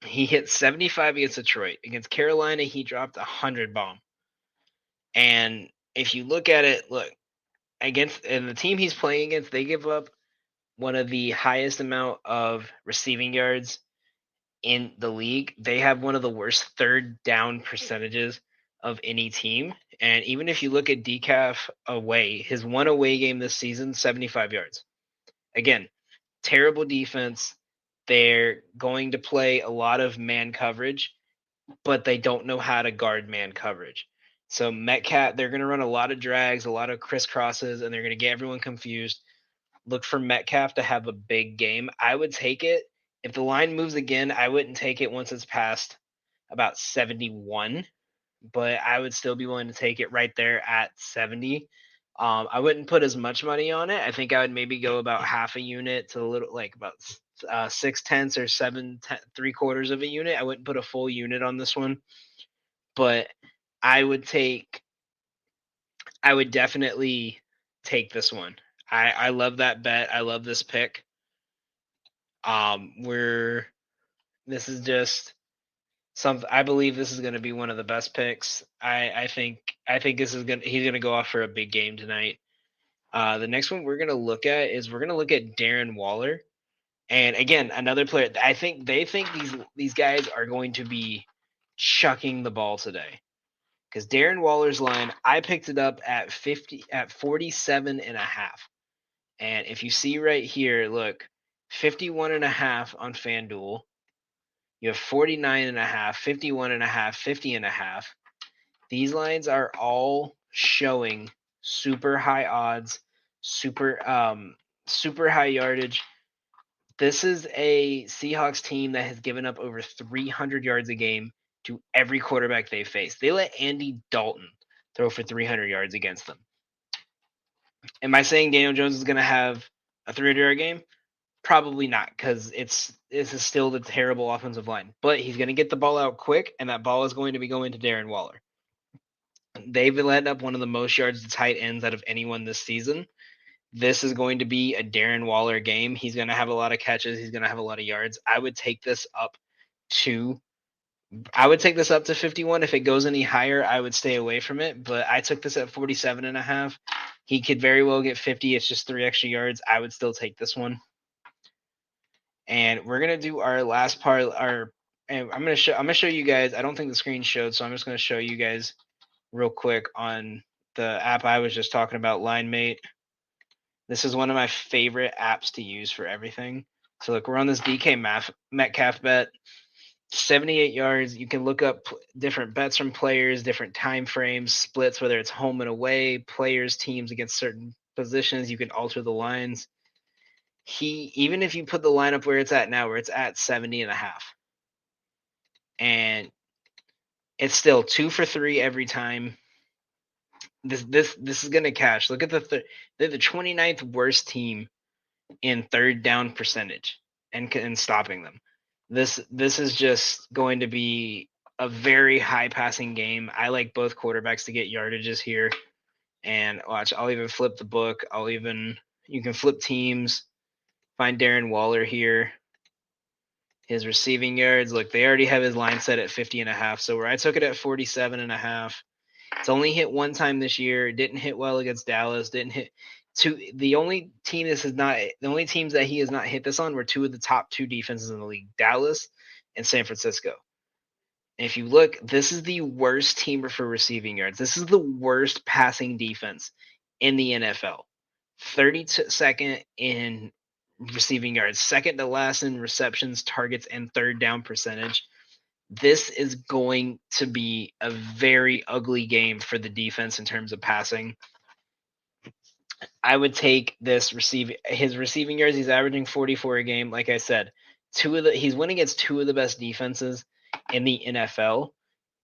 He hit 75 against Detroit. Against Carolina, he dropped 100 bomb. And if you look at it, and the team he's playing against, they give up one of the highest amount of receiving yards in the league. They have one of the worst third down percentages of any team. And even if you look at DCAF away, his one away game this season, 75 yards. Again, terrible defense. They're going to play a lot of man coverage, but they don't know how to guard man coverage. So Metcalf, they're going to run a lot of drags, a lot of crisscrosses, and they're going to get everyone confused. Look for Metcalf to have a big game. I would take it. If the line moves again, I wouldn't take it once it's past about 71, but I would still be willing to take it right there at 70. I wouldn't put as much money on it. I think I would maybe go about half a unit to a little, like about 6/10 or 7 3/4 of a unit. I wouldn't put a full unit on this one, but I would definitely take this one. I love that bet. I love this pick. This is just something. I believe this is going to be one of the best picks. I think he's going to go off for a big game tonight. The next one we're going to look at is Darren Waller. And again, another player. I think they think these guys are going to be chucking the ball today. Because Darren Waller's line, I picked it up at 47.5. And if you see right here, look, 51.5 on FanDuel. You have 49.5, 51.5, 50.5. These lines are all showing super high odds, super high yardage. This is a Seahawks team that has given up over 300 yards a game to every quarterback they face. They let Andy Dalton throw for 300 yards against them. Am I saying Daniel Jones is going to have a 300-yard game? Probably not, because this is still the terrible offensive line. But he's going to get the ball out quick, and that ball is going to be going to Darren Waller. They've led up one of the most yards to tight ends out of anyone this season. This is going to be a Darren Waller game. He's going to have a lot of catches. He's going to have a lot of yards. I would take this up to 51. If it goes any higher, I would stay away from it. But I took this at 47.5. He could very well get 50. It's just 3 extra yards. I would still take this one. And we're gonna do our last part. And I'm gonna show you guys. I don't think the screen showed, so I'm just gonna show you guys real quick on the app I was just talking about, LineMate. This is one of my favorite apps to use for everything. So look, we're on this DK Metcalf bet. 78 yards. You can look up different bets from players, different time frames, splits, whether it's home and away, players, teams against certain positions. You can alter the lines. Even if you put the lineup where it's at now, where it's at 70.5, and it's still 2 for 3 every time. This is gonna cash. Look at they're the 29th worst team in third down percentage and stopping them. This is just going to be a very high passing game. I like both quarterbacks to get yardages here. And watch, I'll even flip the book. You can flip teams. Find Darren Waller here. His receiving yards, look, they already have his line set at 50.5. So where I took it at 47.5, it's only hit one time this year. It didn't hit well against Dallas. Didn't hit two. The only teams that he has not hit this on were two of the top two defenses in the league, Dallas and San Francisco. And if you look, this is the worst team for receiving yards. This is the worst passing defense in the NFL. 32nd in receiving yards, second to last in receptions, targets, and third down percentage. This is going to be a very ugly game for the defense in terms of passing. I would take his receiving yards. He's averaging 44 a game. Like I said, he's winning against two of the best defenses in the NFL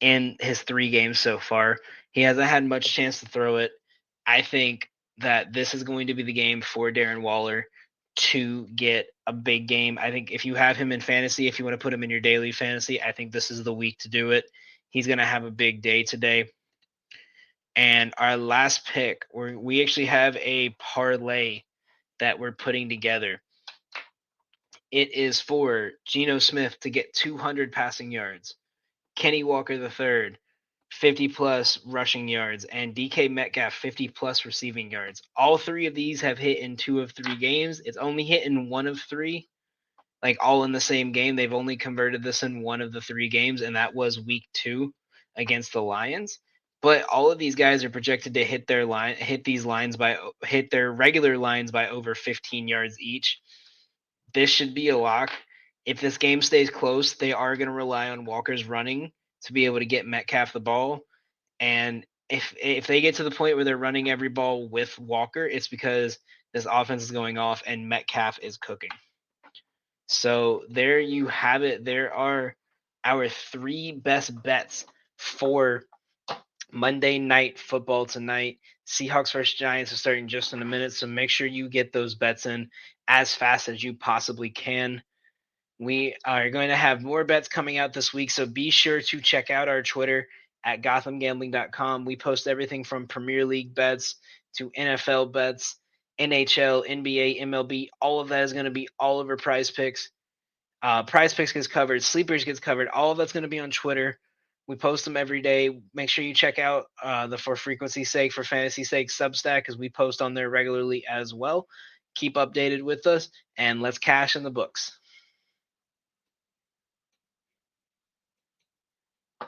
in his 3 games so far. He hasn't had much chance to throw it. I think that this is going to be the game for Darren Waller to get a big game. I think if you have him in fantasy, if you want to put him in your daily fantasy, I think this is the week to do it. He's going to have a big day today. And our last pick, we actually have a parlay that we're putting together. It is for Geno Smith to get 200 passing yards, Kenny Walker III, 50-plus rushing yards, and DK Metcalf, 50-plus receiving yards. All 3 of these have hit in 2 of 3 games. It's only hit in 1 of 3, like all in the same game. They've only converted this in 1 of the 3 games, and that was week 2 against the Lions. But all of these guys are projected to hit their regular lines by over 15 yards each. This should be a lock. If this game stays close, they are going to rely on Walker's running to be able to get Metcalf the ball. And if they get to the point where they're running every ball with Walker, it's because this offense is going off and Metcalf is cooking. So there you have it. There are our 3 best bets for Monday Night Football tonight. Seahawks versus Giants is starting just in a minute, so make sure you get those bets in as fast as you possibly can. We are going to have more bets coming out this week, so be sure to check out our Twitter at GothamGambling.com. We post everything from Premier League bets to NFL bets, NHL, NBA, MLB. All of that is going to be all over Prize Picks. Prize Picks gets covered. Sleepers gets covered. All of that's going to be on Twitter. We post them every day. Make sure you check out the For Frequency's Sake, For Fantasy's Sake Substack, because we post on there regularly as well. Keep updated with us, and let's cash in the books.